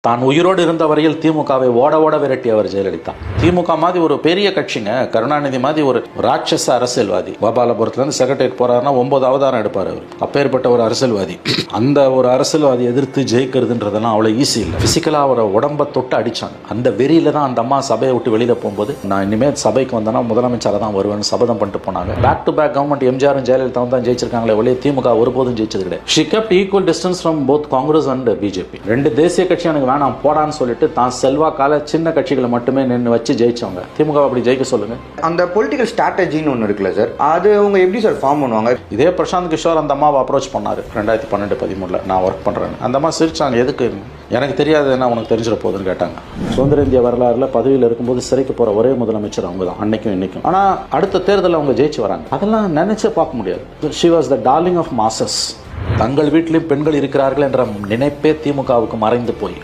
தான் உயிரோடு இருந்த வரையில் திமுகவை ஓட ஓட விரட்டியவர் ஜெயலலிதா. திமுக மாதிரி ஒரு பெரிய கட்சிங்க, கருணாநிதி மாதிரி ஒரு ராட்சச அரசியல்வாதி. கோபாலபுரத்துலேருந்து செக்ரட்டரியேட் போறாருன்னா 9 அவதாரம் எடுப்பார் அவர். அப்பேற்பட்ட ஒரு அரசியல்வாதி. அந்த ஒரு அரசியல்வாதி எதிர்த்து ஜெயிக்கிறதுன்றதெல்லாம் அவ்வளோ ஈஸி இல்லை. பிசிக்கலாக அவரை உடம்பை தொட்டு அடிச்சாங்க. அந்த வெறியில தான் அந்த அம்மா சபையை விட்டு வெளியில போகும்போது, நான் இனிமேல் சபைக்கு வந்தேன்னா முதலமைச்சராக தான் வருவேன்னு சபதம் பண்ணிட்டு போனாங்க. பேக் டு பேக் கவர்மெண்ட் எம்ஜிஆரும் ஜெயலலிதாவும் தான் ஜெயிச்சிருக்காங்களே ஒழிய திமுக ஒருபோதும் ஜெயிச்சது கிடையாது. She kept equal distance from both Congress and BJP. ரெண்டு தேசிய கட்சி எனக்கு வேணாம் போடான்னு சொல்லிட்டு தான் செல்வாக்கால சின்ன கட்சிகளை மட்டுமே நின்று வச்சு ஜெயிச்சவங்க. திமுக அப்படி ஜெயிக்க சொல்லுங்க. அந்த பொலிட்டிக்கல் ஸ்ட்ராட்டஜின்னு ஒன்று இருக்குல்ல சார், அது அவங்க எப்படி சார் ஃபார்ம் பண்ணுவாங்க? இதே பிரசாந்த் கிஷோர் அந்த அம்மாவை அப்ரோச் பண்ணாரு 2012-13 நான் ஒர்க் பண்றேன். அந்த அம்மா சிரிச்சாங்க. எதுக்கு? எனக்கு தெரியாது, என்ன உனக்கு தெரிஞ்சிட போகுதுன்னு கேட்டாங்க. சுதந்திர இந்திய வரலாறுல பதவியில் இருக்கும்போது சிறைக்கு போற ஒரே முதலமைச்சர் அவங்க தான், அன்னைக்கும் இன்னைக்கும். ஆனா அடுத்த தேர்தலில் அவங்க ஜெயிச்சு வராங்க. அதெல்லாம் நினைச்சே பார்க்க முடியாது. She was the darling of masses. தங்கள் வீட்டிலும் பெண்கள் இருக்கிறார்கள் என்ற நினைப்பே திமுகவுக்கு மறைந்து போய்